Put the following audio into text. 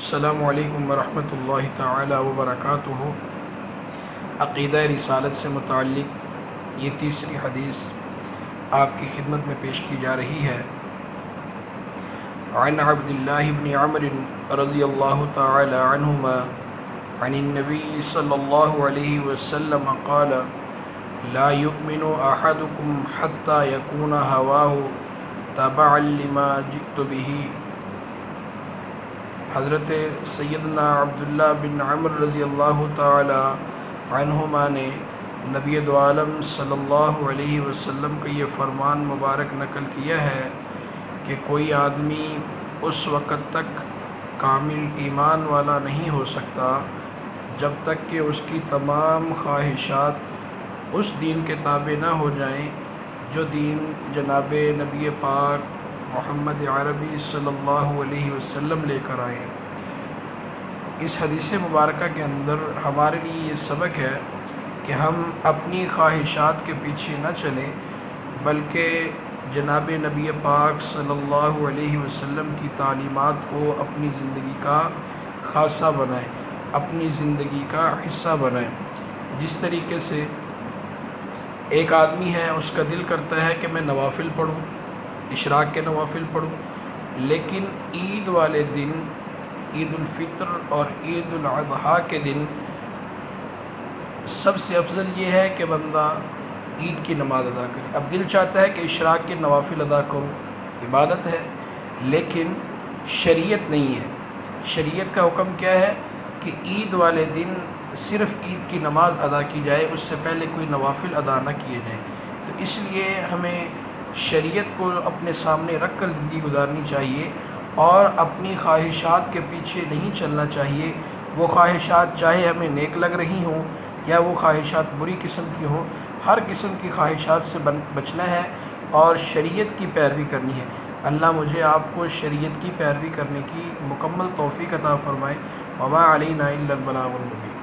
السلام علیکم ورحمۃ اللہ تعالی وبرکاتہ۔ عقیدہ رسالت سے متعلق یہ تیسری حدیث آپ کی خدمت میں پیش کی جا رہی ہے۔ عن عبد اللہ بن عمرو رضی اللہ تعالی عنہما عن النبی صلی اللہ علیہ وسلم قال لا يؤمن احدكم حتى يكون هواه تبعا لما جئت به۔ حضرت سیدنا عبداللہ بن عمرو رضی اللہ تعالی عنہما نے نبی دو عالم صلی اللہ علیہ وسلم کا یہ فرمان مبارک نقل کیا ہے کہ کوئی آدمی اس وقت تک کامل ایمان والا نہیں ہو سکتا جب تک کہ اس کی تمام خواہشات اس دین کے تابع نہ ہو جائیں جو دین جناب نبی پاک محمد عربی صلی اللہ علیہ وسلم لے کر آئے۔ اس حدیث مبارکہ کے اندر ہمارے لیے یہ سبق ہے کہ ہم اپنی خواہشات کے پیچھے نہ چلیں بلکہ جناب نبی پاک صلی اللہ علیہ وسلم کی تعلیمات کو اپنی زندگی کا خاصہ بنائیں، اپنی زندگی کا حصہ بنائیں۔ جس طریقے سے ایک آدمی ہے، اس کا دل کرتا ہے کہ میں نوافل پڑھوں، اشراق کے نوافل پڑھوں، لیکن عید والے دن، عید الفطر اور عید الاضحیٰ کے دن سب سے افضل یہ ہے کہ بندہ عید کی نماز ادا کرے۔ اب دل چاہتا ہے کہ اشراق کے نوافل ادا کروں، عبادت ہے، لیکن شریعت نہیں ہے۔ شریعت کا حکم کیا ہے کہ عید والے دن صرف عید کی نماز ادا کی جائے، اس سے پہلے کوئی نوافل ادا نہ کیے جائیں۔ تو اس لیے ہمیں شریعت کو اپنے سامنے رکھ کر زندگی گزارنی چاہیے اور اپنی خواہشات کے پیچھے نہیں چلنا چاہیے۔ وہ خواہشات چاہے ہمیں نیک لگ رہی ہوں یا وہ خواہشات بری قسم کی ہوں، ہر قسم کی خواہشات سے بچنا ہے اور شریعت کی پیروی کرنی ہے۔ اللہ مجھے آپ کو شریعت کی پیروی کرنے کی مکمل توفیق عطا فرمائے۔ وما علینا الا البلاغ المبین۔